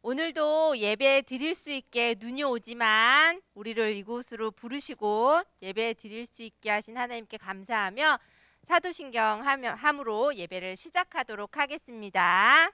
오늘도 예배 드릴 수 있게 눈이 오지만 우리를 이곳으로 부르시고 예배 드릴 수 있게 하신 하나님께 감사하며 사도신경 함으로 예배를 시작하도록 하겠습니다.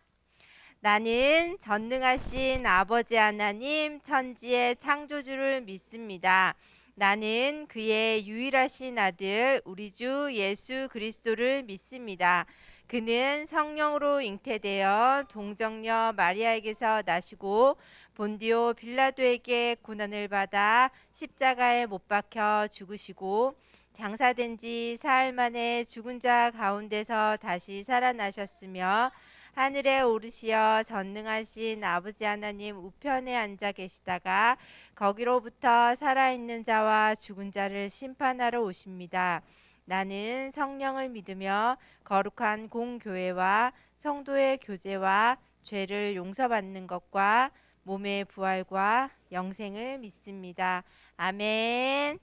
나는 전능하신 아버지 하나님 천지의 창조주를 믿습니다. 나는 그의 유일하신 아들 우리 주 예수 그리스도를 믿습니다. 그는 성령으로 잉태되어 동정녀 마리아에게서 나시고 본디오 빌라도에게 고난을 받아 십자가에 못 박혀 죽으시고 장사된 지 사흘 만에 죽은 자 가운데서 다시 살아나셨으며 하늘에 오르시어 전능하신 아버지 하나님 우편에 앉아 계시다가 거기로부터 살아있는 자와 죽은 자를 심판하러 오십니다. 나는 성령을 믿으며 거룩한 공교회와 성도의 교제와 죄를 용서받는 것과 몸의 부활과 영생을 믿습니다. 아멘.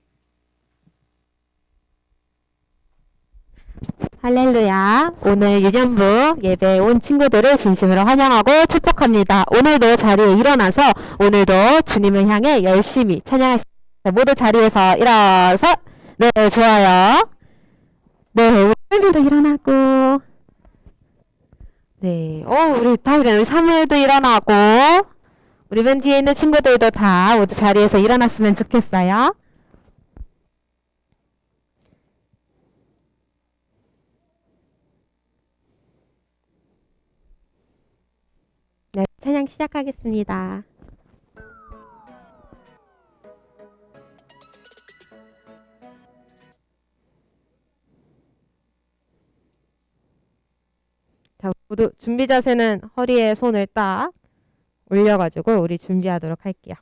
할렐루야. 오늘 유년부 예배에 온 친구들을 진심으로 환영하고 축복합니다. 오늘도 자리에 일어나서 오늘도 주님을 향해 열심히 찬양할 수 있습니다. 모두 자리에서 일어서 네, 좋아요. 네, 우리도 일어나고 네, 우리 다 일어나고 사무엘도 일어나고 우리 맨 뒤에 있는 친구들도 다 모두 자리에서 일어났으면 좋겠어요. 네, 찬양 시작하겠습니다. 자, 모두 준비 자세는 허리에 손을 딱 올려가지고 우리 준비하도록 할게요.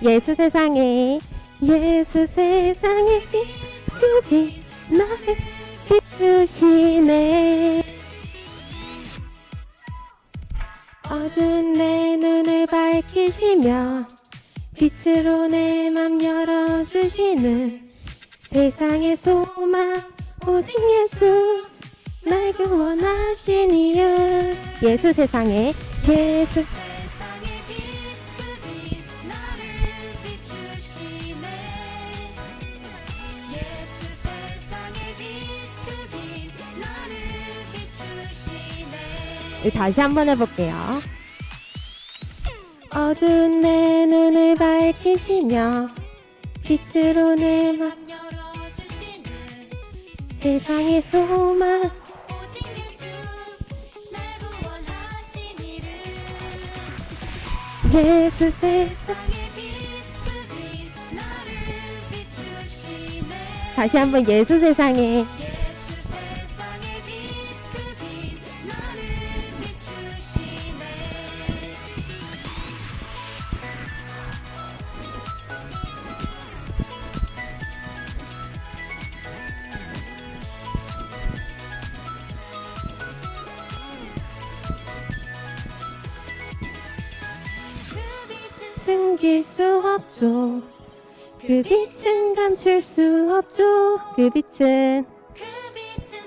예수 세상에 예수 세상에 빛이 나를 비추시네. 어두운 내 눈을 밝히시며 빛으로 내 맘 열어주시는 세상의 소망 오직 예수 날 구원하신 이유. 예수 세상에 예수 다시 한번 해볼게요. 어두운 내 눈을 밝히시며 빛으로 내 맘 열어주시는 세상의 소망 오직 예수 날 구원하신 이름. 예수 세상의 빛 나를 비추시네. 다시 한번 예수 세상에 숨길 수 없죠. 그 빛은 감출 수 없죠. 그 빛은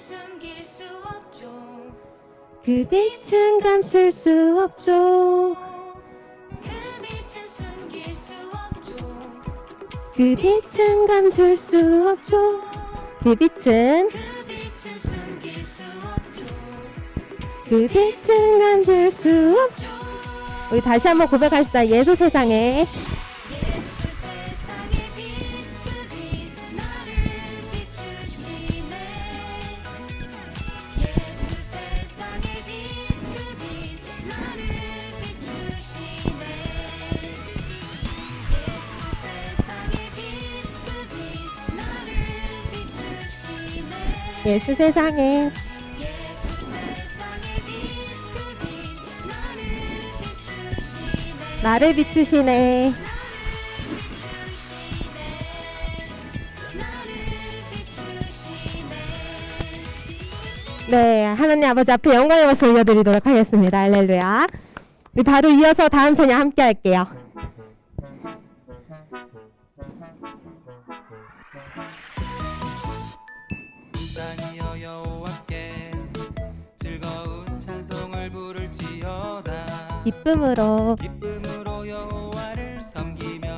숨길 수 없죠. 그 빛은 감출 수 없죠. 그 빛은 숨길 수 없죠. 그 빛은 감출 수 없죠. 그 빛은 숨길 수 없죠. 그 빛은 감출 수 없죠. 우리 다시 한번 고백합시다. 예수 세상에 예수 세상에 나를 비추시네. 네, 하나님 아버지 앞에 영광의 박수 올려드리도록 하겠습니다. 할렐루야. 우리 바로 이어서 다음 찬양 함께 할게요. 땅이여 여호와께 즐거운 찬송을 부를지어다. 기쁨으로 기쁨으로 여호와를 섬기며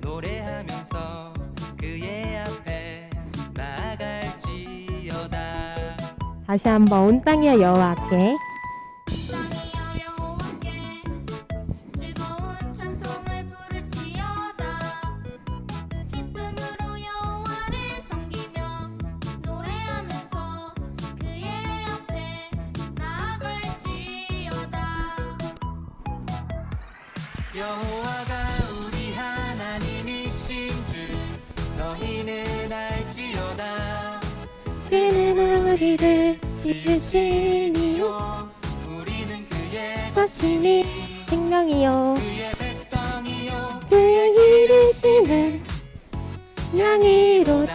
노래하면서 그의 앞에 나아갈지어다. 다시 한번 온 땅이여 여호와께 땅이여 여호와께 즐거운 찬송을 부를지어다. 기쁨으로 여호와를 섬기며 노래하면서 그의 앞에 나아갈지어다. 여호와가 우리 하나님이신 줄 너희는 알지어다. 그는 우리를 지으시니요 우리는 그의 것이니 생명이요 그의 백성이요 그의 기르시는 양이로다.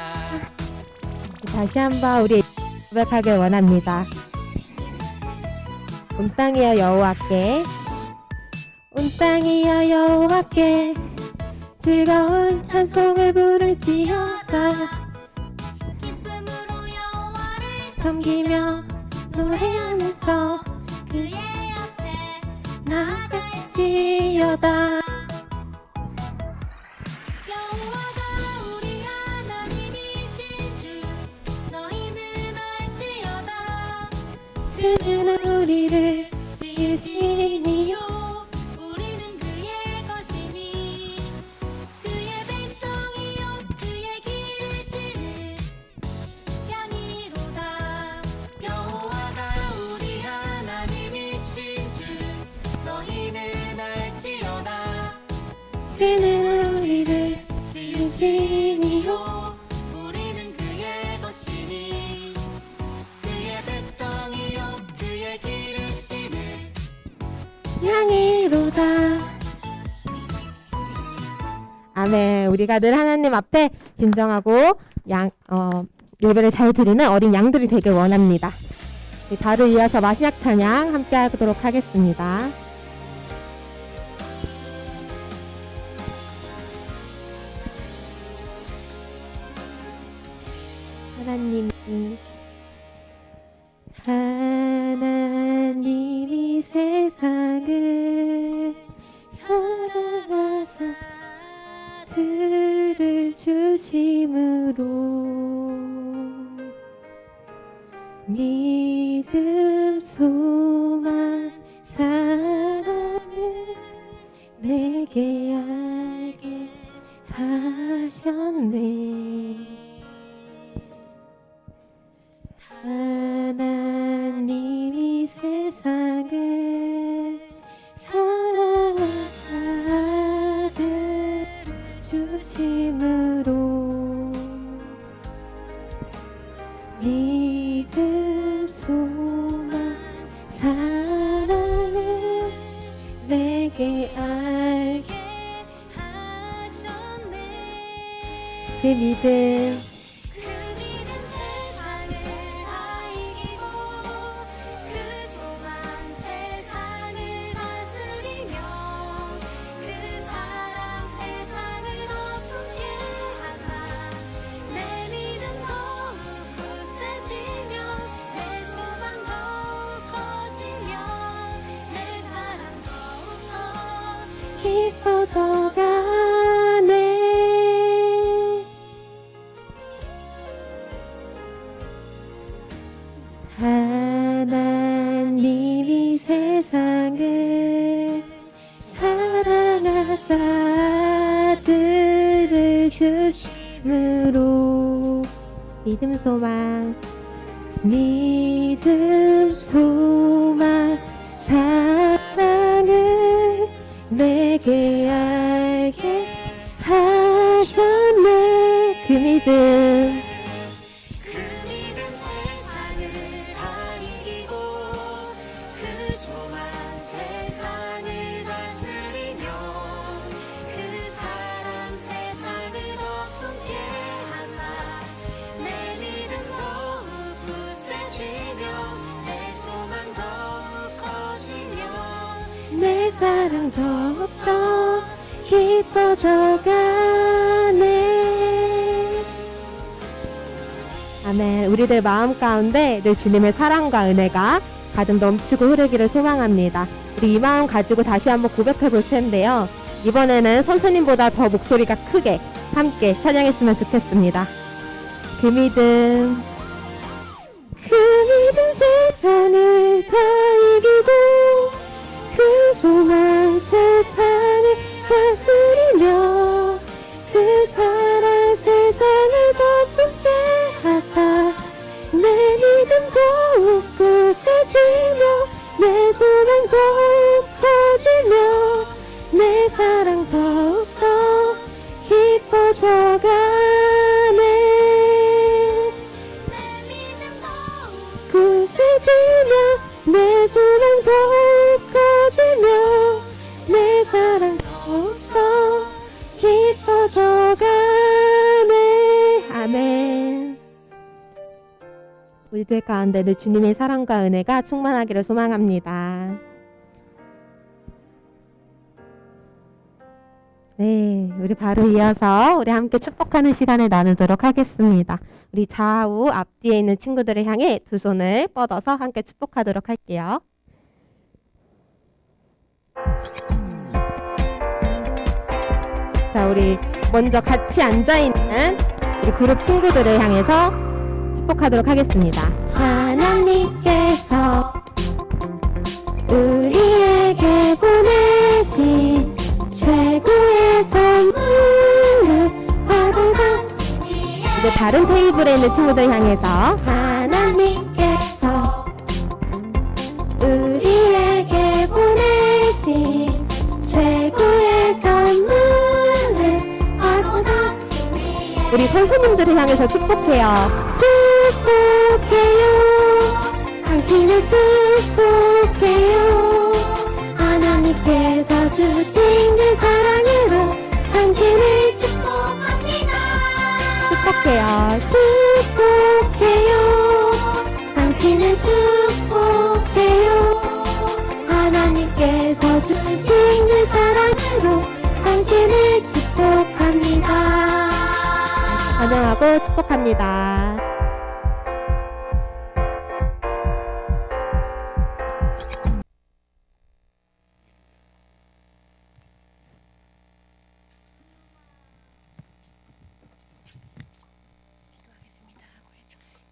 다시 한번 우리 고백하길 원합니다. 온 땅이여 여호와께 온 땅이여 여호와께 즐거운 찬송을 부를지어다. 기쁨으로 여호와를 섬기며 노래하면서 그의 앞에 나아갈지어다. 여호와가 우리 하나님이신 줄 너희는 알지어다. 그는 우리를 지으시니요 우리는 그의 것이니 그의 백성이요 그의 기르시는 양이로다. 여호와가 우리 하나님이신 줄 너희는 알지어다. 그는 우리를 지으시니요 우리는 그의 것이니 그의 백성이요 그의 기르시는 양이로다. 아멘. 우리가 늘 하나님 앞에 진정하고 예배를 잘 드리는 어린 양들이 되길 원합니다. 바로 이어서 마지막 찬양 함께 하도록 하겠습니다. 하나님이 세상을 사랑하사 들을 주심으로 믿음 소망 사랑을 내게 알게 하셨네. 하나님이 세상을 사랑하사 아들을 주심으로 믿음 소망 사랑을 내게 알게 하셨네. 그 믿음 그 믿음 세상을 다 이기고 그 소망 세상을 다스리며 그 사랑 세상을 덮게 하사 내 믿음 더욱 굳세지며 내 소망 더욱 커지며 내 사랑 더욱더 깊어져가네. 하나님이 세상을 사랑하사 아들을 주심으로 믿음 소망 사랑을 내게 알게 하셨네. 그 믿음 그 믿음 세상을 다 이기고 그 소망 세상을 다스리며 그 사랑 세상을 덮게 하사 내 믿음 더욱 굳세지며 내 소망 더욱 커지며 내 사랑 더욱더 깊어져가네. 아멘. 우리들 마음 가운데 늘 주님의 사랑과 은혜가 가득 넘치고 흐르기를 소망합니다. 우리 이 마음 가지고 다시 한번 고백해 볼 텐데요. 이번에는 선생님보다 더 목소리가 크게 함께 찬양했으면 좋겠습니다. 그 믿음 세상을 다 이기고 그 소망 세상을 다스리며 그 사랑 세상을 덮게 하사 내 믿음 더욱 굳세지며 내 소망 더욱 커지며 내 사랑 더욱더 깊어져가네. 굳세지며 내 소망 더욱 커지며 내 사랑 더욱더 깊어져가네. 아멘. 우리들 가운데 늘 주님의 사랑과 은혜가 충만하기를 소망합니다. 네, 우리 바로 이어서 우리 함께 축복하는 시간을 나누도록 하겠습니다. 우리 좌우 앞뒤에 있는 친구들을 향해 두 손을 뻗어서 함께 축복하도록 할게요. 자, 우리 먼저 같이 앉아있는 우리 그룹 친구들을 향해서 축복하도록 하겠습니다. 하나님께서 우리에게 보내신 최고의 선물은 바보가. 이제 다른 테이블에 있는 친구들 향해서 하나님께서 우리에게 보내신 최고의 선물은 바보가. 우리 선생님들을 향해서 축복해요. 축복해요. 당신을 축복해요. 하나님께서 주신 그 사랑으로 당신을 축복합니다. 축복해요. 축복해요. 당신을 축복해요. 하나님께서 주신 그 사랑으로 당신을 축복합니다. 환영하고 축복합니다.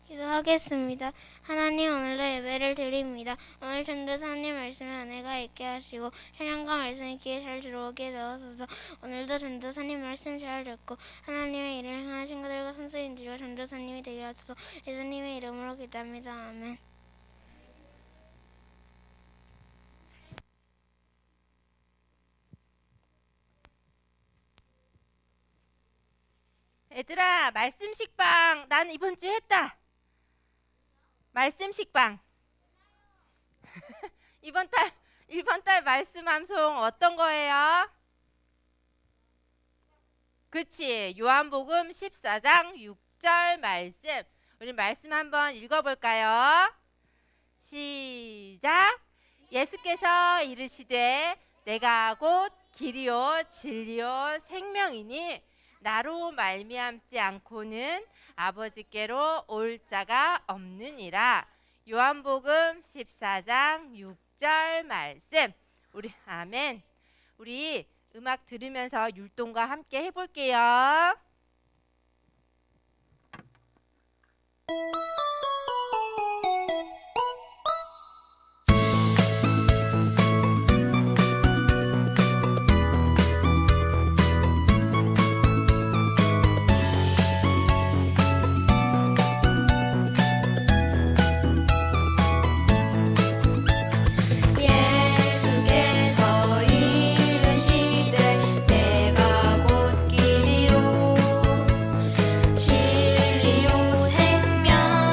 기도하겠습니다. 하나님, 오늘도 예배를 드립니다. 오늘 전도사님 말씀에 은혜가 있게 하시고 찬양과 말씀이 귀에 잘 들어오게 되어서 오늘도 전도사님 말씀 잘 듣고 하나님의 일을 행하는 친구들과 선생님들과 전도사님이 되게 하소서. 예수님의 이름으로 기도합니다. 아멘. 얘들아, 말씀 식빵 난 이번 주에 했다. 말씀 식빵. 이번 달 말씀 암송 어떤 거예요? 그치, 요한복음 14장 6절 말씀. 우리 말씀 한번 읽어볼까요? 시작. 예수께서 이르시되 내가 곧 길이요 진리요 생명이니 나로 말미암지 않고는 아버지께로 올 자가 없느니라. 요한복음 14장 6절 말씀. 우리 아멘. 우리 음악 들으면서 율동과 함께 해볼게요. 예수께서 이르시되 내가 곧 길이요 진리요 생명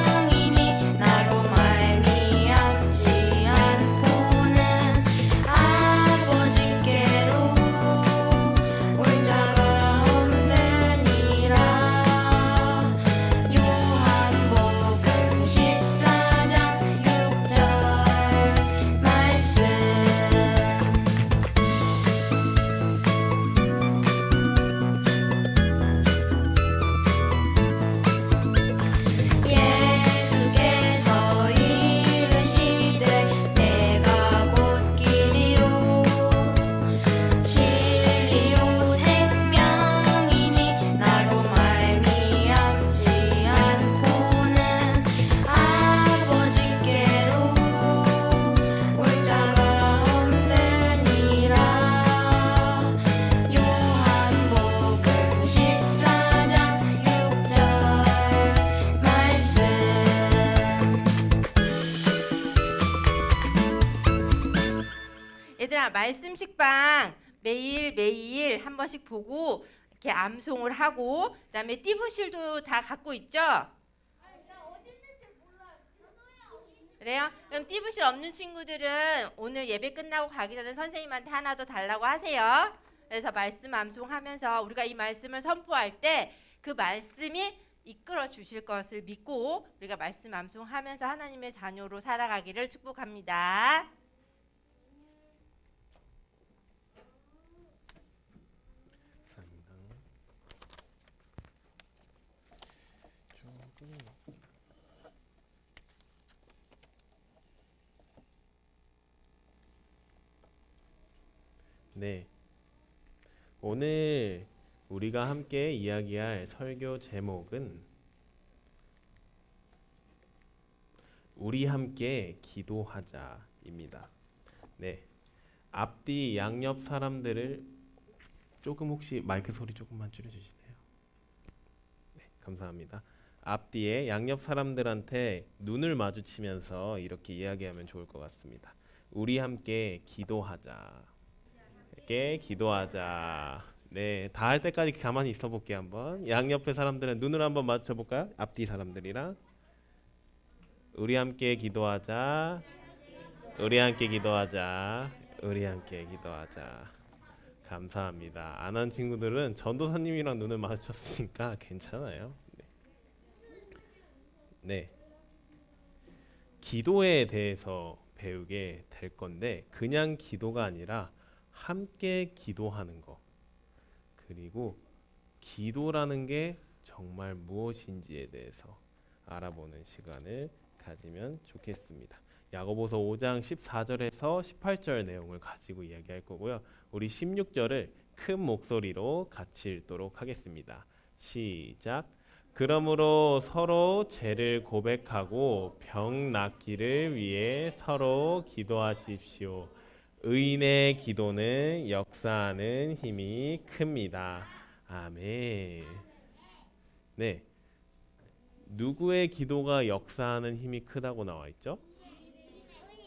말씀 식빵 매일 한 번씩 보고 이렇게 암송을 하고 그다음에 띠부실도 다 갖고 있죠? 그래요? 그럼 띠부실 없는 친구들은 오늘 예배 끝나고 가기 전에 선생님한테 하나 더 달라고 하세요. 그래서 말씀 암송하면서 우리가 이 말씀을 선포할 때 그 말씀이 이끌어 주실 것을 믿고 우리가 말씀 암송하면서 하나님의 자녀로 살아가기를 축복합니다. 네. 오늘 우리가 함께 이야기할 설교 제목은 우리 함께 기도하자입니다. 네. 앞뒤 양옆 사람들을 조금 혹시 마이크 소리 조금만 줄여주실래요? 네, 감사합니다. 앞뒤에 양옆 사람들한테 눈을 마주치면서 이렇게 이야기하면 좋을 것 같습니다. 우리 함께 기도하자. 함께 기도하자. 네, 다 할 때까지 가만히 있어 볼게요. 한번 양옆의 사람들은 눈을 한번 마주쳐 볼까요? 앞뒤 사람들이랑 우리 함께 기도하자. 우리 함께 기도하자. 우리 함께 기도하자. 감사합니다. 안 한 친구들은 전도사님이랑 눈을 마주쳤으니까 괜찮아요. 네. 기도에 대해서 배우게 될 건데 그냥 기도가 아니라 함께 기도하는 거. 그리고 기도라는 게 정말 무엇인지에 대해서 알아보는 시간을 가지면 좋겠습니다. 야고보서 5장 14절에서 18절 내용을 가지고 이야기할 거고요. 우리 16절을 큰 목소리로 같이 읽도록 하겠습니다. 시작. 그러므로 서로 죄를 고백하고 병 낫기를 위해 서로 기도하십시오. 의인의 기도는 역사하는 힘이 큽니다. 아멘. 네. 누구의 기도가 역사하는 힘이 크다고 나와 있죠?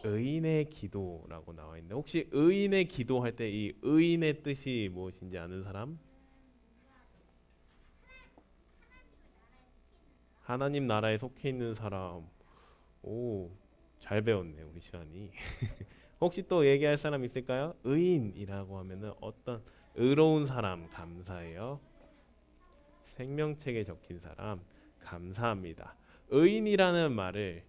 의인의 기도라고 나와 있는데 혹시 의인의 기도할 때 이 의인의 뜻이 무엇인지 아는 사람? 하나님 나라에 속해 있는 사람. 오, 잘 배웠네 우리 시간이. 혹시 또 얘기할 사람 있을까요? 의인이라고 하면은 어떤 의로운 사람 감사해요. 생명책에 적힌 사람 감사합니다. 의인이라는 말을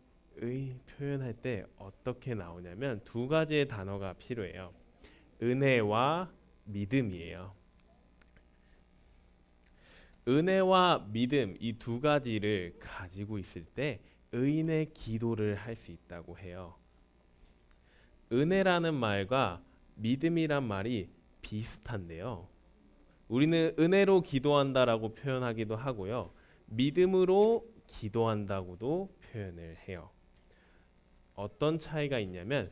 표현할 때 어떻게 나오냐면 두 가지의 단어가 필요해요. 은혜와 믿음이에요. 은혜와 믿음 이 두 가지를 가지고 있을 때 의인의 기도를 할 수 있다고 해요. 은혜라는 말과 믿음이란 말이 비슷한데요. 우리는 은혜로 기도한다라고 표현하기도 하고요. 믿음으로 기도한다고도 표현을 해요. 어떤 차이가 있냐면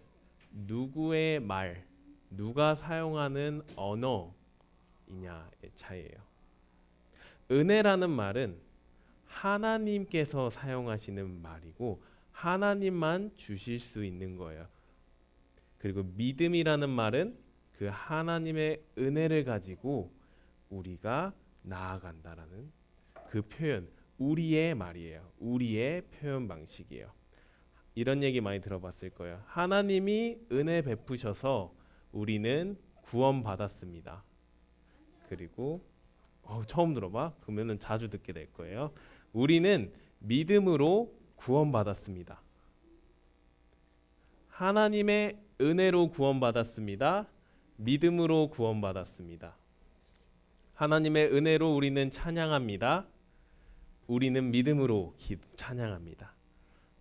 누구의 말, 누가 사용하는 언어이냐의 차이예요. 은혜라는 말은 하나님께서 사용하시는 말이고 하나님만 주실 수 있는 거예요. 그리고 믿음이라는 말은 그 하나님의 은혜를 가지고 우리가 나아간다라는 그 표현, 우리의 말이에요. 우리의 표현 방식이에요. 이런 얘기 많이 들어봤을 거예요. 하나님이 은혜 베푸셔서 우리는 구원받았습니다. 그리고 처음 들어봐? 그러면은 자주 듣게 될 거예요. 우리는 믿음으로 구원받았습니다. 하나님의 은혜로 구원받았습니다. 믿음으로 구원받았습니다. 하나님의 은혜로 우리는 찬양합니다. 우리는 믿음으로 찬양합니다.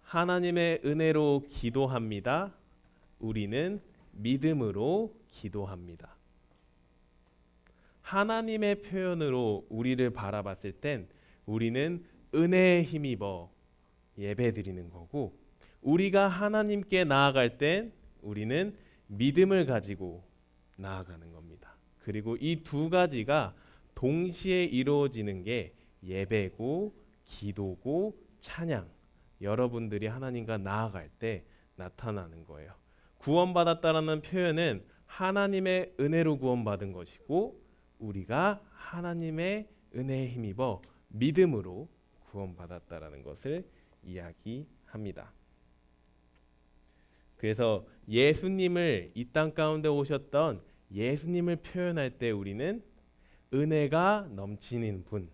하나님의 은혜로 기도합니다. 우리는 믿음으로 기도합니다. 하나님의 표현으로 우리를 바라봤을 땐 우리는 은혜에 힘입어 예배드리는 거고 우리가 하나님께 나아갈 땐 우리는 믿음을 가지고 나아가는 겁니다. 그리고 이 두 가지가 동시에 이루어지는 게 예배고 기도고 찬양, 여러분들이 하나님과 나아갈 때 나타나는 거예요. 구원받았다라는 표현은 하나님의 은혜로 구원받은 것이고 우리가 하나님의 은혜에 힘입어 믿음으로 구원받았다라는 것을 이야기합니다. 그래서 예수님을 이 땅 가운데 오셨던 예수님을 표현할 때 우리는 은혜가 넘치는 분,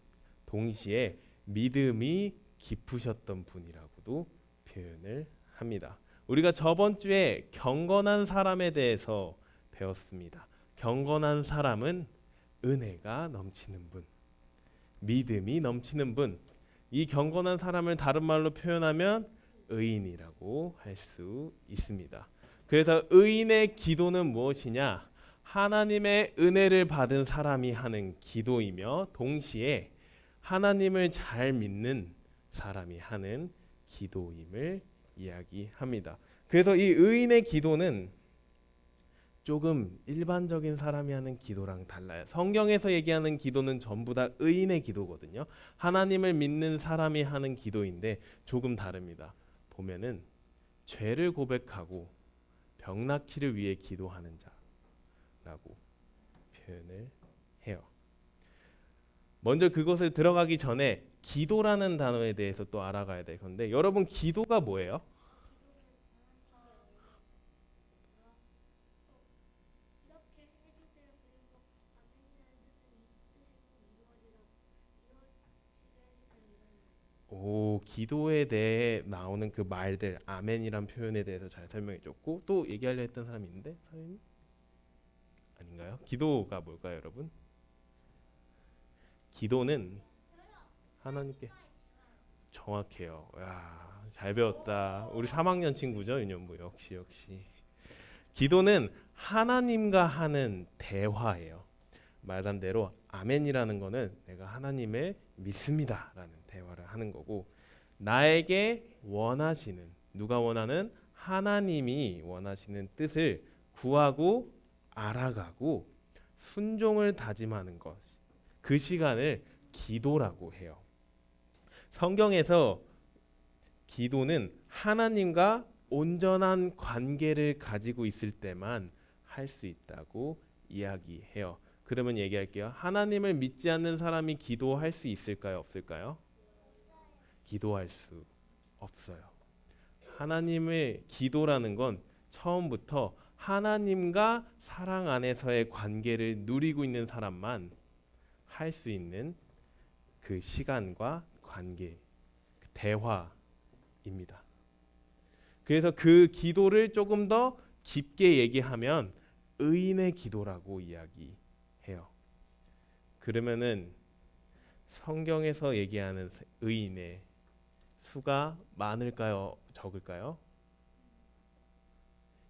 동시에 믿음이 깊으셨던 분이라고도 표현을 합니다. 우리가 저번 주에 경건한 사람에 대해서 배웠습니다. 경건한 사람은 은혜가 넘치는 분, 믿음이 넘치는 분. 이 경건한 사람을 다른 말로 표현하면 의인이라고 할 수 있습니다. 그래서 의인의 기도는 무엇이냐? 하나님의 은혜를 받은 사람이 하는 기도이며 동시에 하나님을 잘 믿는 사람이 하는 기도임을 이야기합니다. 그래서 이 의인의 기도는 조금 일반적인 사람이 하는 기도랑 달라요. 성경에서 얘기하는 기도는 전부 다 의인의 기도거든요. 하나님을 믿는 사람이 하는 기도인데 조금 다릅니다. 보면은 죄를 고백하고 병 낫기를 위해 기도하는 자라고 표현을 해요. 먼저 그것을 들어가기 전에 기도라는 단어에 대해서 또 알아가야 될 건데 여러분 기도가 뭐예요? 오, 기도에 대해 나오는 그 말들 아멘이란 표현에 대해서 잘 설명해 줬고 또 얘기하려 했던 사람이 있는데 사장님? 아닌가요? 기도가 뭘까요, 여러분? 기도는 하나님께 정확해요. 야, 잘 배웠다. 우리 3학년 친구죠, 윤현부. 역시. 기도는 하나님과 하는 대화예요. 말한 대로 아멘이라는 거는 내가 하나님을 믿습니다라는 대화를 하는 거고 나에게 원하시는 누가 원하는 하나님이 원하시는 뜻을 구하고 알아가고 순종을 다짐하는 것. 그 시간을 기도라고 해요. 성경에서 기도는 하나님과 온전한 관계를 가지고 있을 때만 할 수 있다고 이야기해요. 그러면 얘기할게요. 하나님을 믿지 않는 사람이 기도할 수 있을까요? 없을까요? 기도할 수 없어요. 하나님의 기도라는 건 처음부터 하나님과 사랑 안에서의 관계를 누리고 있는 사람만 할 수 있는 그 시간과 관계, 대화입니다. 그래서 그 기도를 조금 더 깊게 얘기하면 의인의 기도라고 이야기해요. 그러면은 성경에서 얘기하는 의인의 수가 많을까요? 적을까요?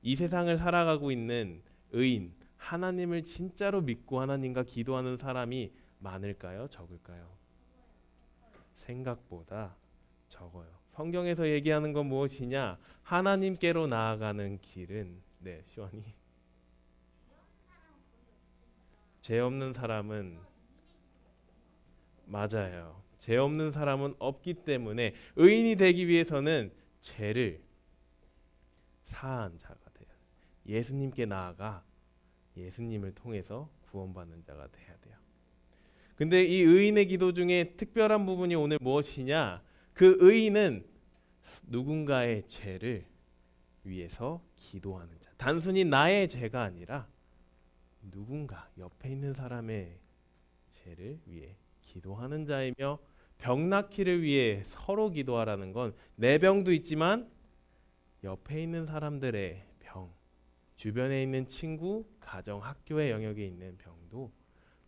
이 세상을 살아가고 있는 의인, 하나님을 진짜로 믿고 하나님과 기도하는 사람이 많을까요? 적을까요? 생각보다 적어요. 성경에서 얘기하는 건 무엇이냐? 하나님께로 나아가는 길은 시원이 죄 없는 사람은 맞아요. 죄 없는 사람은 없기 때문에 의인이 되기 위해서는 죄를 사한 자가 돼요. 예수님께 나아가 예수님을 통해서 구원받는 자가 돼야 돼요. 근데 이 의인의 기도 중에 특별한 부분이 오늘 무엇이냐? 그 의인은 누군가의 죄를 위해서 기도하는 자. 단순히 나의 죄가 아니라 누군가 옆에 있는 사람의 죄를 위해 기도하는 자이며 병 낫기를 위해 서로 기도하라는 건 내 병도 있지만 옆에 있는 사람들의 병, 주변에 있는 친구, 가정, 학교의 영역에 있는 병도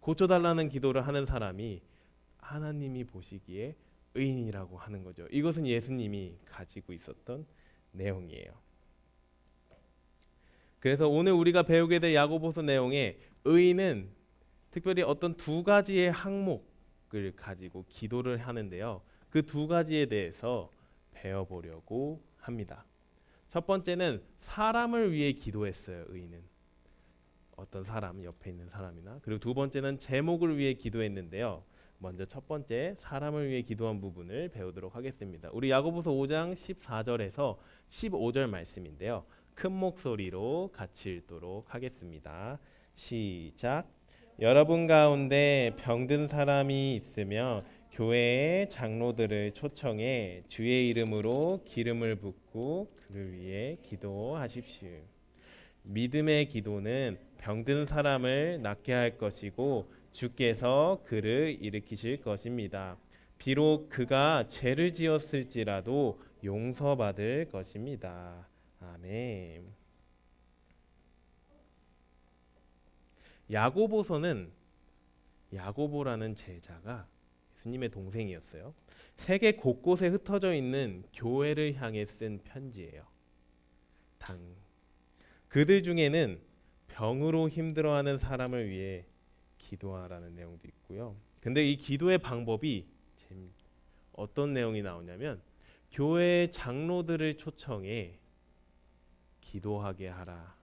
고쳐달라는 기도를 하는 사람이 하나님이 보시기에 의인이라고 하는 거죠. 이것은 예수님이 가지고 있었던 내용이에요. 그래서 오늘 우리가 배우게 될 야고보서 내용에 의인은 특별히 어떤 두 가지의 항목을 가지고 기도를 하는데요. 그 두 가지에 대해서 배워보려고 합니다. 첫 번째는 사람을 위해 기도했어요. 의인은 어떤 사람, 옆에 있는 사람이나. 그리고 두 번째는 제목을 위해 기도했는데요. 먼저 첫 번째 사람을 위해 기도한 부분을 배우도록 하겠습니다. 우리 야고보서 5장 14절에서 15절 말씀인데요. 큰 목소리로 같이 읽도록 하겠습니다. 시작. 여러분 가운데 병든 사람이 있으며 교회의 장로들을 초청해 주의 이름으로 기름을 붓고 그를 위해 기도하십시오. 믿음의 기도는 병든 사람을 낫게 할 것이고 주께서 그를 일으키실 것입니다. 비록 그가 죄를 지었을지라도 용서받을 것입니다. 아멘. 야고보서는 야고보라는 제자가 예수님의 동생이었어요. 세계 곳곳에 흩어져 있는 교회를 향해 쓴 편지예요. 그들 중에는 병으로 힘들어하는 사람을 위해 기도하라는 내용도 있고요. 근데 이 기도의 방법이 어떤 내용이 나오냐면 교회 장로들을 초청해 기도하게 하라.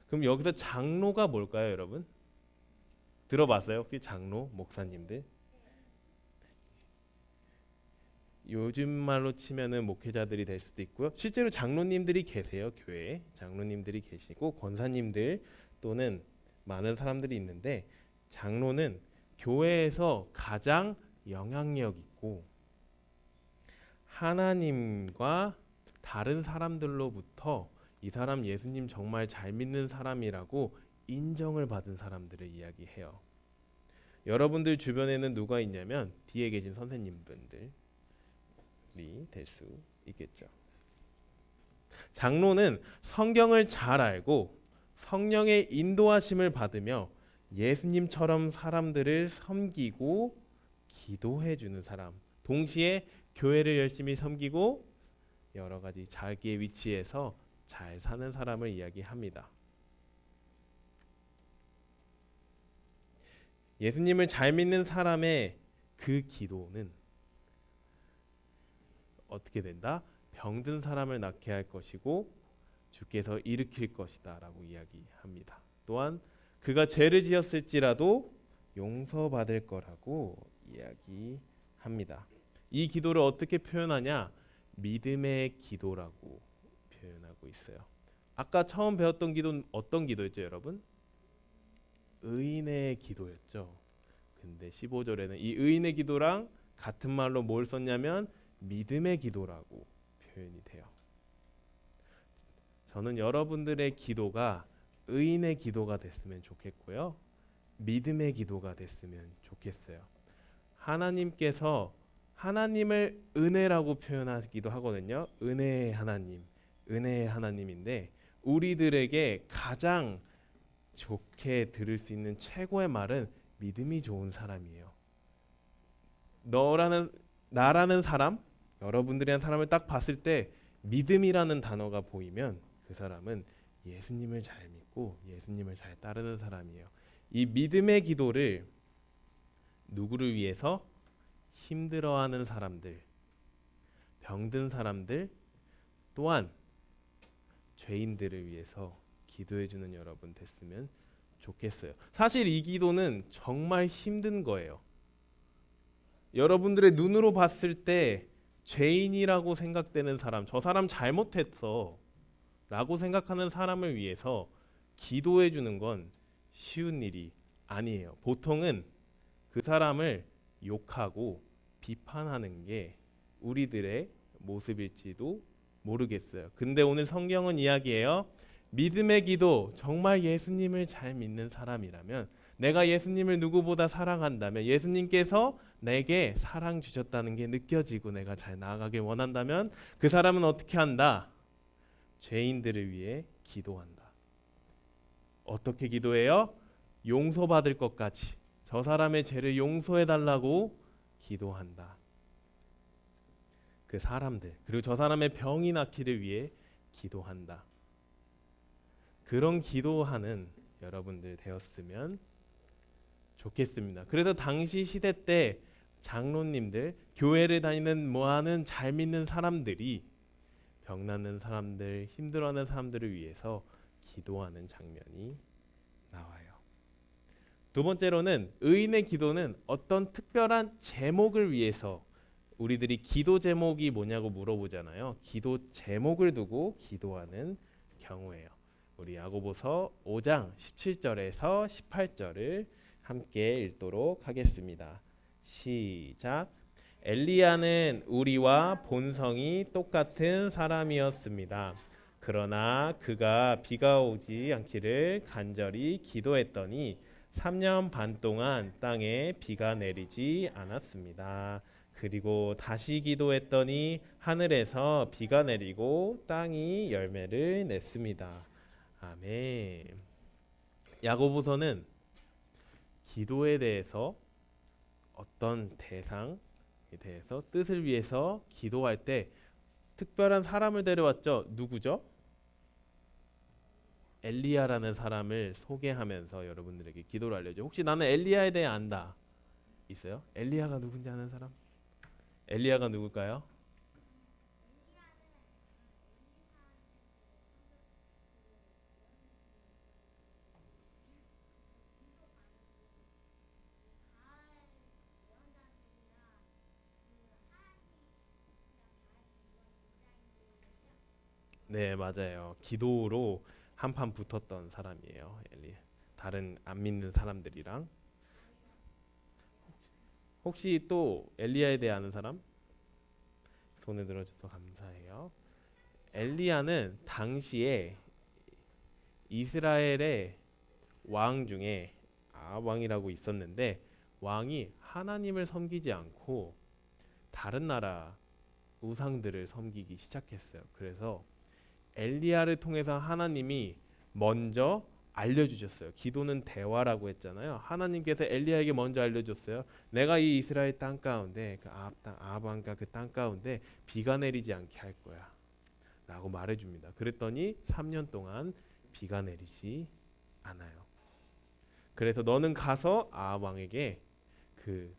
그럼 여기서 장로가 뭘까요, 여러분? 들어봤어요? 혹시 장로, 목사님들? 요즘 말로 치면은 목회자들이 될 수도 있고요. 실제로 장로님들이 계세요. 교회에 장로님들이 계시고 권사님들 또는 많은 사람들이 있는데 장로는 교회에서 가장 영향력 있고 하나님과 다른 사람들로부터 이 사람 예수님 정말 잘 믿는 사람이라고 인정을 받은 사람들을 이야기해요. 여러분들 주변에는 누가 있냐면 뒤에 계신 선생님분들이 될 수 있겠죠. 장로는 성경을 잘 알고 성령의 인도하심을 받으며 예수님처럼 사람들을 섬기고 기도해 주는 사람, 동시에 교회를 열심히 섬기고 여러 가지 자기의 위치에서 잘 사는 사람을 이야기합니다. 예수님을 잘 믿는 사람의 그 기도는 어떻게 된다? 병든 사람을 낫게 할 것이고 주께서 일으킬 것이다 라고 이야기합니다. 또한 그가 죄를 지었을지라도 용서받을 거라고 이야기합니다. 이 기도를 어떻게 표현하냐? 믿음의 기도라고 표현하고 있어요. 아까 처음 배웠던 기도는 어떤 기도였죠, 여러분? 의인의 기도였죠. 근데 15절에는 이 의인의 기도랑 같은 말로 뭘 썼냐면 믿음의 기도라고 표현이 돼요. 저는 여러분들의 기도가 의인의 기도가 됐으면 좋겠고요. 믿음의 기도가 됐으면 좋겠어요. 하나님께서 하나님을 은혜라고 표현하기도 하거든요. 은혜의 하나님, 은혜의 하나님인데 우리들에게 가장 좋게 들을 수 있는 최고의 말은 믿음이 좋은 사람이에요. 나라는 사람, 여러분들이란 사람을 딱 봤을 때 믿음이라는 단어가 보이면 그 사람은 예수님을 잘 믿고 예수님을 잘 따르는 사람이에요. 이 믿음의 기도를 누구를 위해서? 힘들어하는 사람들, 병든 사람들, 또한 죄인들을 위해서 기도해주는 여러분 됐으면 좋겠어요. 사실 이 기도는 정말 힘든 거예요. 여러분들의 눈으로 봤을 때 죄인이라고 생각되는 사람, 저 사람 잘못했어 라고 생각하는 사람을 위해서 기도해 주는 건 쉬운 일이 아니에요. 보통은 그 사람을 욕하고 비판하는 게 우리들의 모습일지도 모르겠어요. 근데 오늘 성경은 이야기해요. 믿음의 기도, 정말 예수님을 잘 믿는 사람이라면, 내가 예수님을 누구보다 사랑한다면, 예수님께서 내게 사랑 주셨다는 게 느껴지고 내가 잘 나아가길 원한다면 그 사람은 어떻게 한다? 죄인들을 위해 기도한다. 어떻게 기도해요? 용서받을 것까지 저 사람의 죄를 용서해 달라고 기도한다. 그 사람들, 그리고 저 사람의 병이 낫기를 위해 기도한다. 그런 기도하는 여러분들 되었으면 좋겠습니다. 그래서 당시 시대 때 장로님들, 교회를 다니는 뭐하는 잘 믿는 사람들이 병 낫는 사람들, 힘들어하는 사람들을 위해서 기도하는 장면이 나와요. 두 번째로는 의인의 기도는 어떤 특별한 제목을 위해서, 우리들이 기도 제목이 뭐냐고 물어보잖아요. 기도 제목을 두고 기도하는 경우예요. 우리 야고보서 5장 17절에서 18절을 함께 읽도록 하겠습니다. 시작. 엘리야는 우리와 본성이 똑같은 사람이었습니다. 그러나 그가 비가 오지 않기를 간절히 기도했더니 3년 반 동안 땅에 비가 내리지 않았습니다. 그리고 다시 기도했더니 하늘에서 비가 내리고 땅이 열매를 냈습니다. 아멘. 야고보서는 기도에 대해서 어떤 대상에 대해서 뜻을 위해서 기도할 때 특별한 사람을 데려왔죠. 누구죠? 엘리야라는 사람을 소개하면서 여러분들에게 기도를 알려줘. 혹시 나는 엘리야에 대해 안다 있어요? 엘리야가 누군지 아는 사람? 엘리야가 누굴까요? 네, 맞아요. 기도로 한판 붙었던 사람이에요. 엘리. 다른 안 믿는 사람들이랑. 혹시 또 엘리야에 대해 아는 사람? 손을 들어줘서 감사해요. 엘리야는 당시에 이스라엘의 왕 중에 왕이라고 있었는데 왕이 하나님을 섬기지 않고 다른 나라 우상들을 섬기기 시작했어요. 그래서 엘리야를 통해서 하나님이 먼저 알려주셨어요. 기도는 대화라고 했잖아요. 하나님께서 엘리야에게 먼저 알려줬어요. 내가 이 이스라엘 땅 가운데 그 아합 왕과 그 땅 가운데 비가 내리지 않게 할 거야 라고 말해줍니다. 그랬더니 3년 동안 비가 내리지 않아요. 그래서 너는 가서 아합 왕에게 그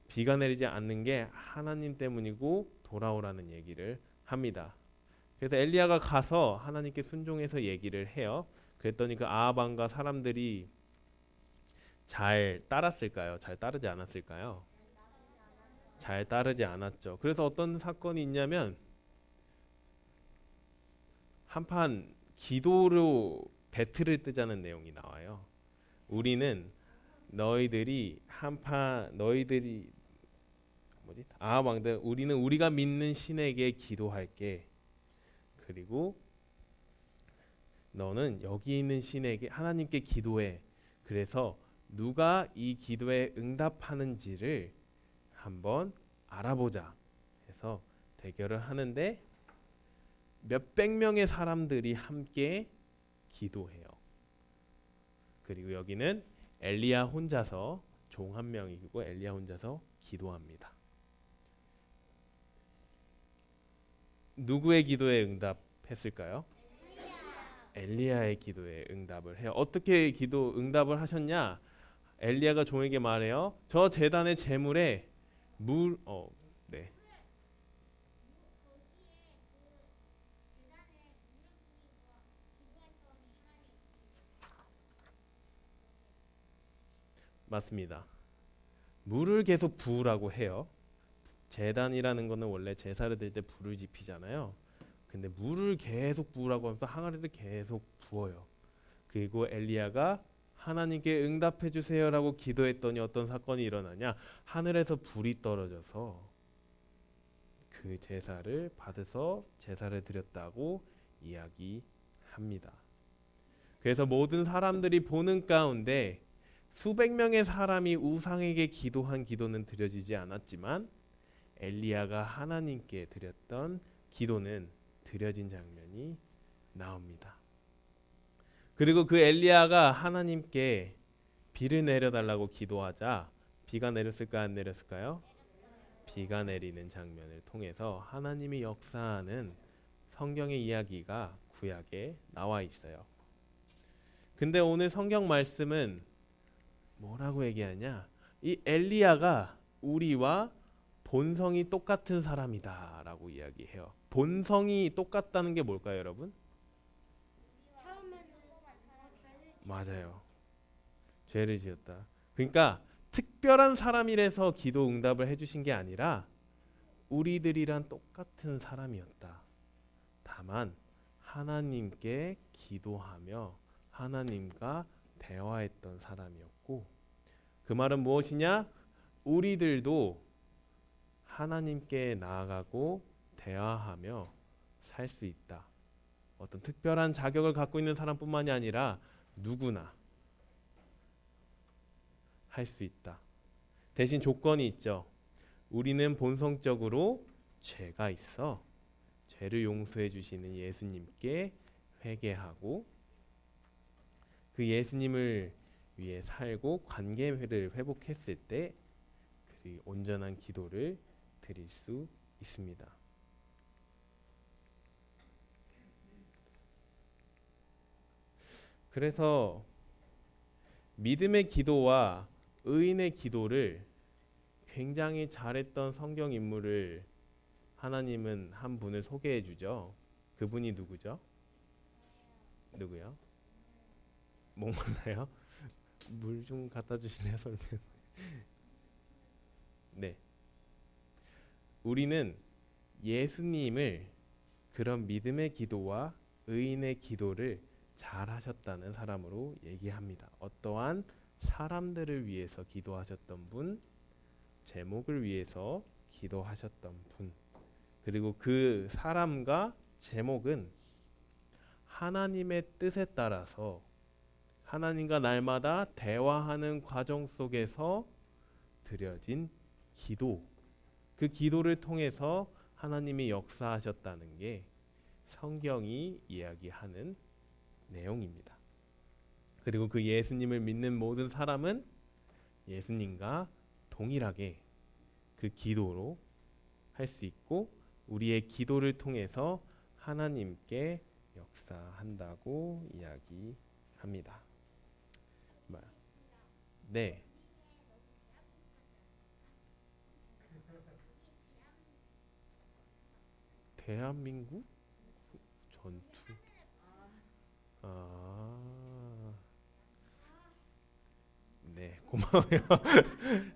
비가 내리지 않는 게 하나님 때문이고 돌아오라는 얘기를 합니다. 그래서 엘리야가 가서 하나님께 순종해서 얘기를 해요. 그랬더니 그 아합 왕과 사람들이 잘 따랐을까요? 잘 따르지 않았을까요? 잘 따르지 않았죠. 그래서 어떤 사건이 있냐면 한판 기도로 배틀을 뜨자는 내용이 나와요. 우리는 너희들이 아합 왕들 우리는 우리가 믿는 신에게 기도할게. 그리고 너는 여기 있는 신에게 하나님께 기도해. 그래서 누가 이 기도에 응답하는지를 한번 알아보자 해서 대결을 하는데 몇백 명의 사람들이 함께 기도해요. 그리고 여기는 엘리야 혼자서 종 한 명이고 엘리야 혼자서 기도합니다. 누구의 기도에 응답했을까요? 엘리야의 기도에 응답을 해요. 어떻게 기도 응답을 하셨냐? 엘리야가 종에게 말해요. 저 제단의 제물에 네. 맞습니다. 물을 계속 부으라고 해요. 제단이라는 거는 원래 제사를 드릴 때 불을 지피잖아요. 근데 물을 계속 부으라고 하면서 항아리를 계속 부어요. 그리고 엘리야가 하나님께 응답해 주세요라고 기도했더니 어떤 사건이 일어나냐? 하늘에서 불이 떨어져서 그 제사를 받아서 제사를 드렸다고 이야기합니다. 그래서 모든 사람들이 보는 가운데 수백 명의 사람이 우상에게 기도한 기도는 드려지지 않았지만 엘리야가 하나님께 드렸던 기도는 드려진 장면이 나옵니다. 그리고 그 엘리야가 하나님께 비를 내려달라고 기도하자 비가 내렸을까 안 내렸을까요? 비가 내리는 장면을 통해서 하나님이 역사하는 성경의 이야기가 구약에 나와 있어요. 근데 오늘 성경 말씀은 뭐라고 얘기하냐? 이 엘리야가 우리와 본성이 똑같은 사람이다 라고 이야기해요. 본성이 똑같다는 게 뭘까요, 여러분? 맞아요. 죄를 지었다. 그러니까 특별한 사람이라서 기도 응답을 해주신 게 아니라 우리들이란 똑같은 사람이었다. 다만 하나님께 기도하며 하나님과 대화했던 사람이었고, 그 말은 무엇이냐? 우리들도 하나님께 나아가고 대화하며 살 수 있다. 어떤 특별한 자격을 갖고 있는 사람뿐만이 아니라 누구나 할 수 있다. 대신 조건이 있죠. 우리는 본성적으로 죄가 있어 죄를 용서해 주시는 예수님께 회개하고 그 예수님을 위해 살고 관계를 회복했을 때 그 온전한 기도를 드릴 수 있습니다. 그래서 믿음의 기도와 의인의 기도를 굉장히 잘했던 성경 인물을 하나님은 한 분을 소개해 주죠. 그분이 누구죠? 누구요? 몰라요? 물 좀 갖다 주실래요, 설명? 네. 우리는 예수님을 그런 믿음의 기도와 의인의 기도를 잘 하셨다는 사람으로 얘기합니다. 어떠한 사람들을 위해서 기도하셨던 분, 제목을 위해서 기도하셨던 분, 그리고 그 사람과 제목은 하나님의 뜻에 따라서 하나님과 날마다 대화하는 과정 속에서 드려진 기도, 그 기도를 통해서 하나님이 역사하셨다는 게 성경이 이야기하는 내용입니다. 그리고 그 예수님을 믿는 모든 사람은 예수님과 동일하게 그 기도로 할 수 있고 우리의 기도를 통해서 하나님께 역사한다고 이야기합니다. 네. 대한민국 전투. 네, 고마워요.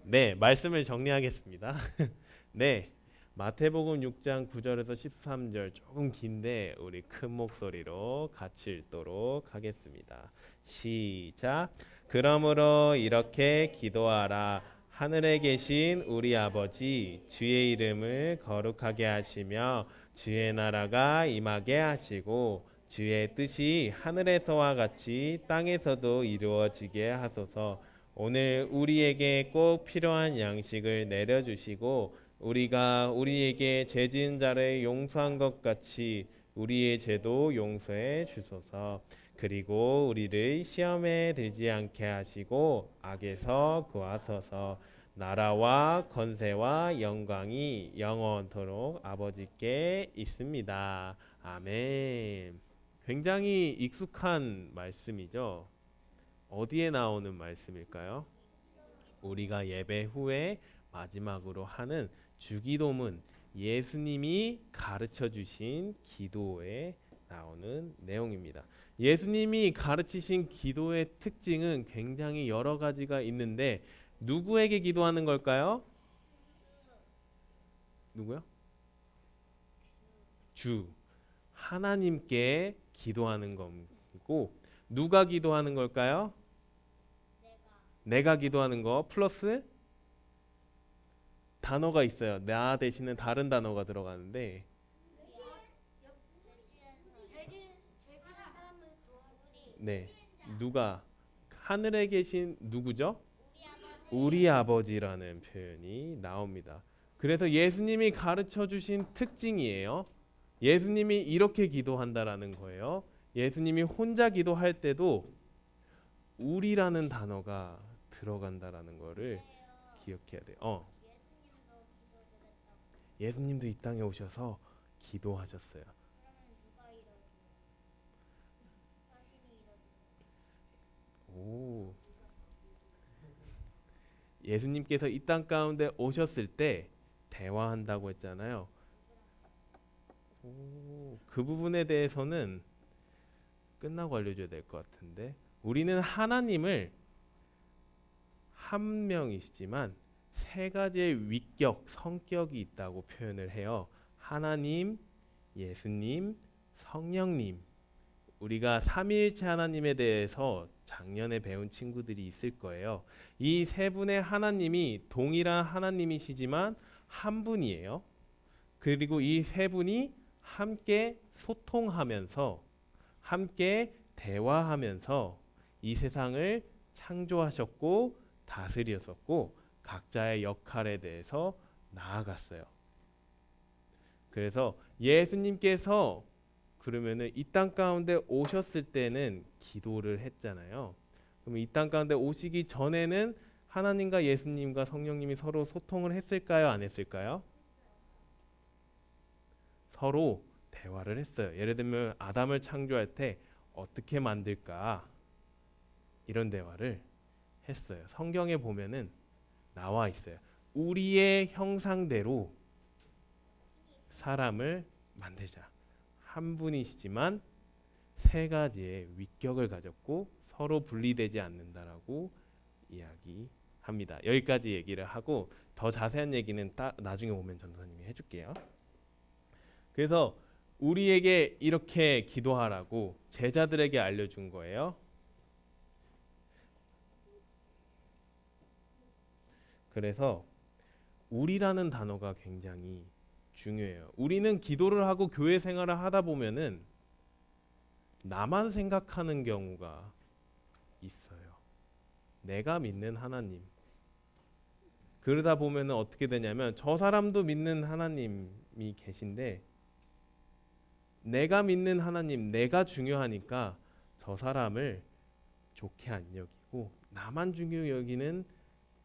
네, 말씀을 정리하겠습니다. 네, 마태복음 6장 9절에서 13절 조금 긴데 우리 큰 목소리로 같이 읽도록 하겠습니다. 시작. 그러므로 이렇게 기도하라. 하늘에 계신 우리 아버지, 주의 이름을 거룩하게 하시며 주의 나라가 임하게 하시고 주의 뜻이 하늘에서와 같이 땅에서도 이루어지게 하소서. 오늘 우리에게 꼭 필요한 양식을 내려주시고 우리가 우리에게 죄 지은 자를 용서한 것 같이 우리의 죄도 용서해 주소서. 그리고 우리를 시험에 들지 않게 하시고 악에서 구하소서. 나라와 권세와 영광이 영원토록 아버지께 있습니다. 아멘. 굉장히 익숙한 말씀이죠. 어디에 나오는 말씀일까요? 우리가 예배 후에 마지막으로 하는 주기도문, 예수님이 가르쳐 주신 기도에 나오는 내용입니다. 예수님이 가르치신 기도의 특징은 굉장히 여러 가지가 있는데 누구에게 기도하는 걸까요? 누구요? 주, 하나님께 기도하는 거고 누가 기도하는 걸까요? 내가 기도하는 거 플러스 단어가 있어요. 나 대신에 다른 단어가 들어가는데 네, 누가 하늘에 계신 누구죠? 우리 아버지라는 표현이 나옵니다. 그래서 예수님이 가르쳐 주신 특징이에요. 예수님이 이렇게 기도한다라는 거예요. 예수님이 혼자 기도할 때도 우리라는 단어가 들어간다라는 거를 기억해야 돼요. 예수님도 이 땅에 오셔서 기도하셨어요. 오. 예수님께서 이 땅 가운데 오셨을 때 대화한다고 했잖아요. 그 부분에 대해서는 끝나고 알려줘야 될 것 같은데 우리는 하나님을 한 명이시지만 세 가지의 위격, 성격이 있다고 표현을 해요. 하나님, 예수님, 성령님, 우리가 삼위일체 하나님에 대해서 작년에 배운 친구들이 있을 거예요. 이 세 분의 하나님이 동일한 하나님이시지만 한 분이에요. 그리고 이 세 분이 함께 소통하면서 함께 대화하면서 이 세상을 창조하셨고 다스렸었고 각자의 역할에 대해서 나아갔어요. 그래서 예수님께서 그러면은 이 땅 가운데 오셨을 때는 기도를 했잖아요. 그럼 이 땅 가운데 오시기 전에는 하나님과 예수님과 성령님이 서로 소통을 했을까요? 안 했을까요? 서로 대화를 했어요. 예를 들면 아담을 창조할 때 어떻게 만들까? 이런 대화를 했어요. 성경에 보면은 나와 있어요. 우리의 형상대로 사람을 만들자. 한 분이시지만 세 가지의 위격을 가졌고 서로 분리되지 않는다라고 이야기합니다. 여기까지 얘기를 하고 더 자세한 얘기는 나중에 오면 전도사님이 해줄게요. 그래서 우리에게 이렇게 기도하라고 제자들에게 알려준 거예요. 그래서 우리라는 단어가 굉장히 중요해요. 우리는 기도를 하고 교회 생활을 하다 보면은 나만 생각하는 경우가 있어요. 내가 믿는 하나님. 그러다 보면은 어떻게 되냐면 저 사람도 믿는 하나님이 계신데 내가 믿는 하나님, 내가 중요하니까 저 사람을 좋게 안 여기고 나만 중요히 여기는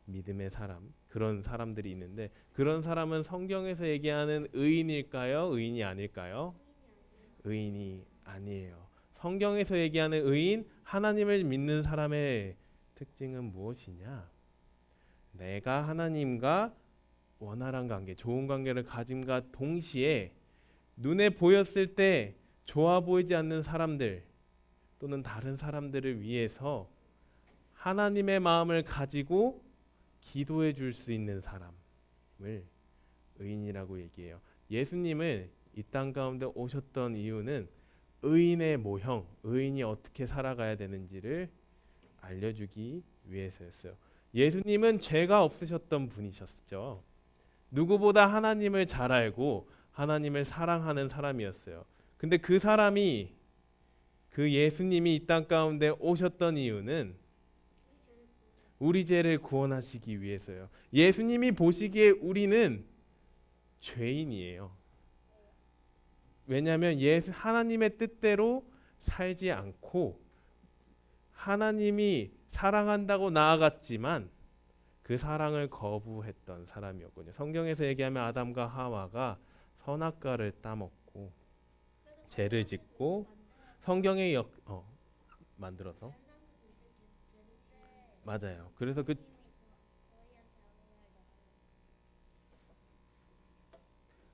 믿음의 사람, 그런 사람들이 있는데 그런 사람은 성경에서 얘기하는 의인일까요? 의인이 아닐까요? 의인이 아니에요. 성경에서 얘기하는 의인, 하나님을 믿는 사람의 특징은 무엇이냐? 내가 하나님과 원활한 관계, 좋은 관계를 가짐과 동시에 눈에 보였을 때 좋아 보이지 않는 사람들 또는 다른 사람들을 위해서 하나님의 마음을 가지고 기도해 줄 수 있는 사람을 의인이라고 얘기해요. 예수님은 이 땅 가운데 오셨던 이유는 의인의 모형, 의인이 어떻게 살아가야 되는지를 알려주기 위해서였어요. 예수님은 죄가 없으셨던 분이셨죠. 누구보다 하나님을 잘 알고 하나님을 사랑하는 사람이었어요. 근데 그 사람이 그 예수님이 이 땅 가운데 오셨던 이유는 우리 죄를 구원하시기 위해서요. 예수님이 보시기에 우리는 죄인이에요. 왜냐하면 하나님의 뜻대로 살지 않고 하나님이 사랑한다고 나아갔지만 그 사랑을 거부했던 사람이었거든요. 성경에서 얘기하면 아담과 하와가 선악과를 따먹고 죄를 짓고 성경의 만들어서 맞아요. 그래서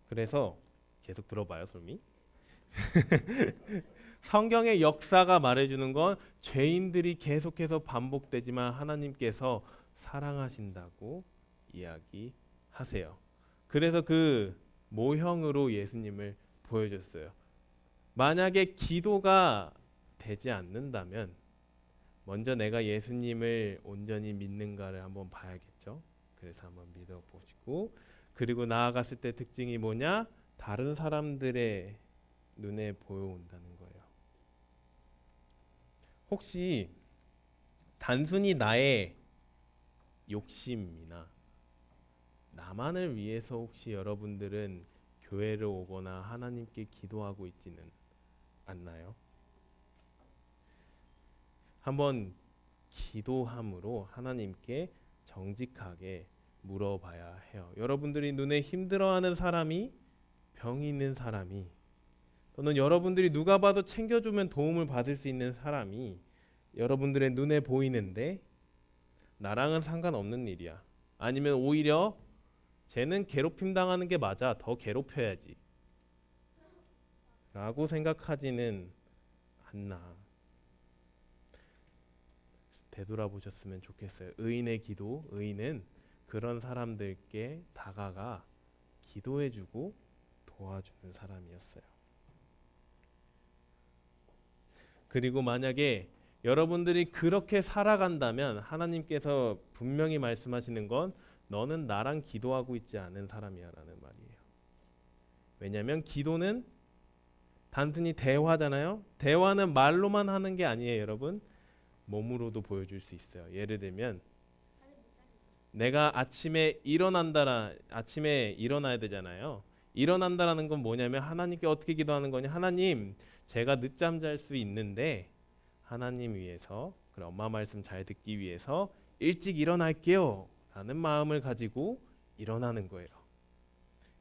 그래서 계속 들어봐요, 솔미. 성경의 역사가 말해주는 건 죄인들이 계속해서 반복되지만 하나님께서 사랑하신다고 이야기하세요. 그래서 그 모형으로 예수님을 보여줬어요. 만약에 기도가 되지 않는다면 먼저 내가 예수님을 온전히 믿는가를 한번 봐야겠죠. 그래서 한번 믿어보시고 그리고 나아갔을 때 특징이 뭐냐? 다른 사람들의 눈에 보여온다는 거예요. 혹시 단순히 나의 욕심이나 나만을 위해서 혹시 여러분들은 교회를 오거나 하나님께 기도하고 있지는 않나요? 한번 기도함으로 하나님께 정직하게 물어봐야 해요. 여러분들이 눈에 힘들어하는 사람이 병이 있는 사람이 또는 여러분들이 누가 봐도 챙겨주면 도움을 받을 수 있는 사람이 여러분들의 눈에 보이는데 나랑은 상관없는 일이야. 아니면 오히려 쟤는 괴롭힘 당하는 게 맞아. 더 괴롭혀야지. 라고 생각하지는 않나. 되돌아보셨으면 좋겠어요. 의인의 기도, 의인은 그런 사람들께 다가가 기도해주고 도와주는 사람이었어요. 그리고 만약에 여러분들이 그렇게 살아간다면 하나님께서 분명히 말씀하시는 건 너는 나랑 기도하고 있지 않은 사람이야라는 말이에요. 왜냐하면 기도는 단순히 대화잖아요. 대화는 말로만 하는 게 아니에요, 여러분. 몸으로도 보여줄 수 있어요. 예를 들면 내가 아침에 일어나야 되잖아요. 일어난다라는 건 뭐냐면 하나님께 어떻게 기도하는 거냐? 하나님, 제가 늦잠 잘 수 있는데 하나님 위해서, 그럼 엄마 말씀 잘 듣기 위해서 일찍 일어날게요 라는 마음을 가지고 일어나는 거예요.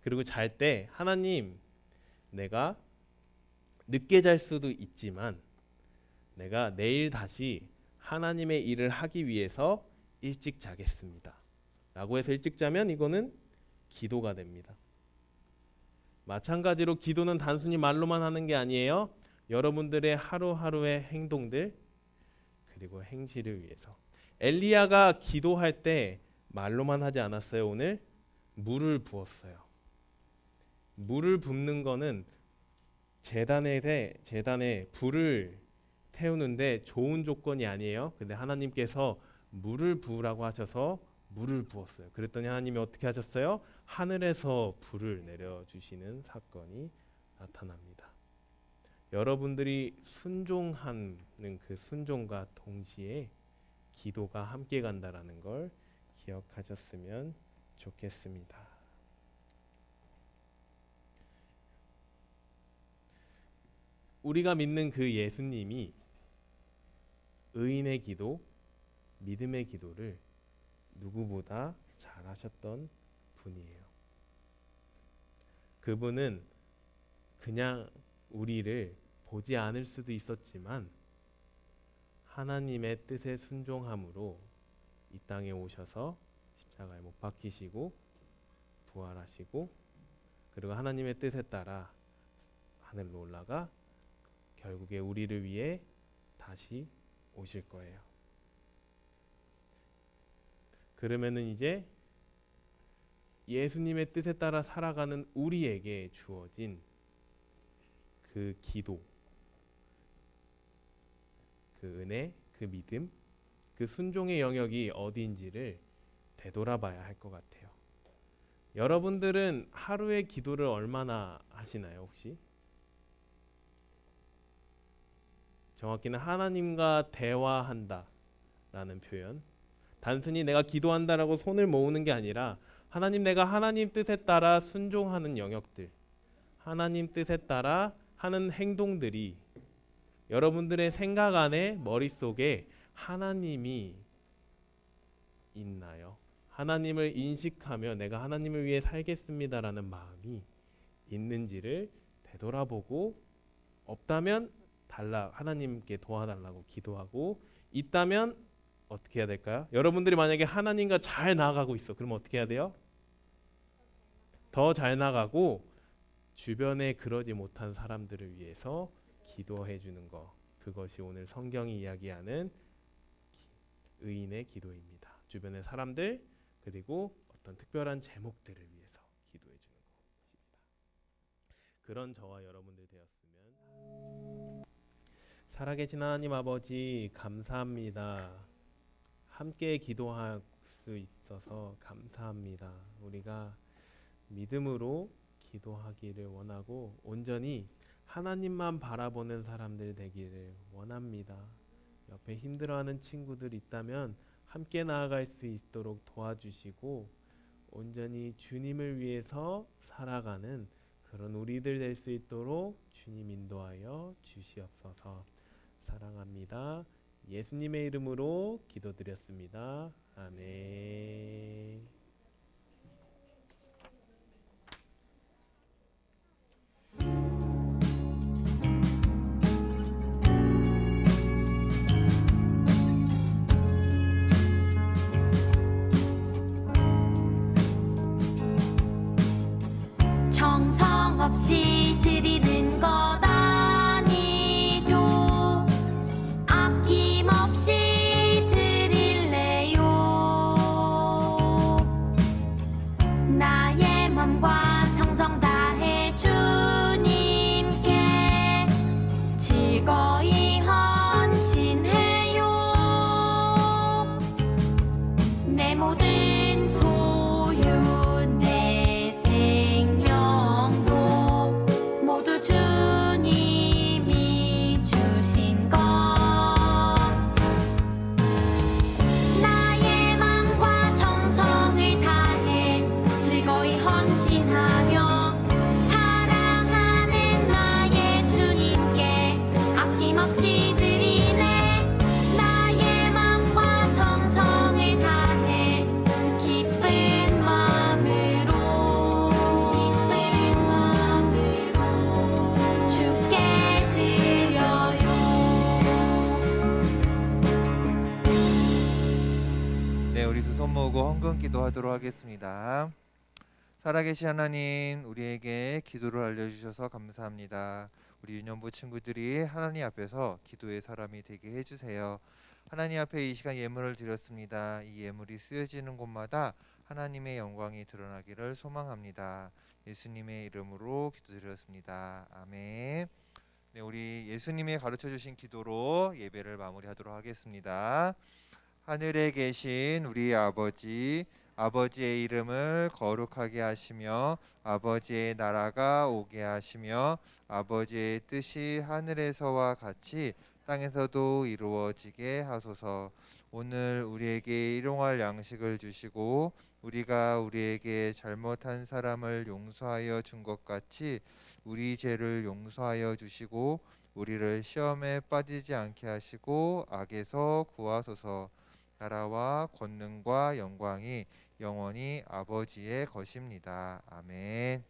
그리고 잘 때 하나님, 내가 늦게 잘 수도 있지만 내가 내일 다시 하나님의 일을 하기 위해서 일찍 자겠습니다 라고 해서 일찍 자면 이거는 기도가 됩니다. 마찬가지로 기도는 단순히 말로만 하는 게 아니에요. 여러분들의 하루하루의 행동들 그리고 행실을 위해서. 엘리야가 기도할 때 말로만 하지 않았어요. 오늘 물을 부었어요. 물을 붓는 거는 제단에 불을 태우는데 좋은 조건이 아니에요. 근데 하나님께서 물을 부으라고 하셔서 물을 부었어요. 그랬더니 하나님이 어떻게 하셨어요? 하늘에서 불을 내려주시는 사건이 나타납니다. 여러분들이 순종하는 그 순종과 동시에 기도가 함께 간다라는 걸 기억하셨으면 좋겠습니다. 우리가 믿는 그 예수님이 의인의 기도, 믿음의 기도를 누구보다 잘하셨던 분이에요. 그분은 그냥 우리를 보지 않을 수도 있었지만 하나님의 뜻에 순종함으로 이 땅에 오셔서 십자가에 못 박히시고 부활하시고 그리고 하나님의 뜻에 따라 하늘로 올라가 결국에 우리를 위해 다시 오실 거예요. 그러면은 이제 예수님의 뜻에 따라 살아가는 우리에게 주어진 그 기도, 그 은혜, 그 믿음, 그 순종의 영역이 어디인지를 되돌아봐야 할 것 같아요. 여러분들은 하루에 기도를 얼마나 하시나요, 혹시? 정확히는 하나님과 대화한다라는 표현. 단순히 내가 기도한다라고 손을 모으는 게 아니라 하나님, 내가 하나님 뜻에 따라 순종하는 영역들, 하나님 뜻에 따라 하는 행동들이 여러분들의 생각 안에 머릿속에 하나님이 있나요? 하나님을 인식하며 내가 하나님을 위해 살겠습니다라는 마음이 있는지를 되돌아보고, 없다면 하나님께 도와달라고 기도하고, 있다면 어떻게 해야 될까요? 여러분들이 만약에 하나님과 잘 나아가고 있어, 그러면 어떻게 해야 돼요? 더 잘 나가고 주변에 그러지 못한 사람들을 위해서 기도해 주는 거, 그것이 오늘 성경이 이야기하는 의인의 기도입니다. 주변의 사람들 그리고 어떤 특별한 제목들을 위해서 기도해 주는 것입니다. 그런 저와 여러분들 되었으면. 살아계신 하나님 아버지, 감사합니다. 함께 기도할 수 있어서 감사합니다. 우리가 믿음으로 기도하기를 원하고 온전히 하나님만 바라보는 사람들 되기를 원합니다. 옆에 힘들어하는 친구들 있다면 함께 나아갈 수 있도록 도와주시고, 온전히 주님을 위해서 살아가는 그런 우리들 될 수 있도록 주님 인도하여 주시옵소서. 사랑합니다. 예수님의 이름으로 기도드렸습니다. 아멘. 정성 없이 드리는 것 아니죠. 아낌없이 드릴래요. 나의 맘과 정성 다해 주님께 즐거이 내 모든 소유 내 생명도 모두 주님이 주신 것 나의 마음과 정성을 다해 즐거이 헌신하며 사랑하는 나의 주님께 아낌없이 드리네 나의 마음과 정성을 다해 기쁜 마음으로 주께 드려요. 네, 우리 두 손 모으고 헌금 기도하도록 하겠습니다. 살아계신 하나님, 우리에게 기도를 알려주셔서 감사합니다. 우리 유년부 친구들이 하나님 앞에서 기도의 사람이 되게 해주세요. 하나님 앞에 이 시간 예물을 드렸습니다. 이 예물이 쓰여지는 곳마다 하나님의 영광이 드러나기를 소망합니다. 예수님의 이름으로 기도드렸습니다. 아멘. 네, 우리 예수님이 가르쳐주신 기도로 예배를 마무리하도록 하겠습니다. 하늘에 계신 우리 아버지, 아버지의 이름을 거룩하게 하시며 아버지의 나라가 오게 하시며 아버지의 뜻이 하늘에서와 같이 땅에서도 이루어지게 하소서. 오늘 우리에게 일용할 양식을 주시고 우리가 우리에게 잘못한 사람을 용서하여 준 것 같이 우리 죄를 용서하여 주시고 우리를 시험에 빠지지 않게 하시고 악에서 구하소서. 나라와 권능과 영광이 영원히 아버지의 것입니다. 아멘.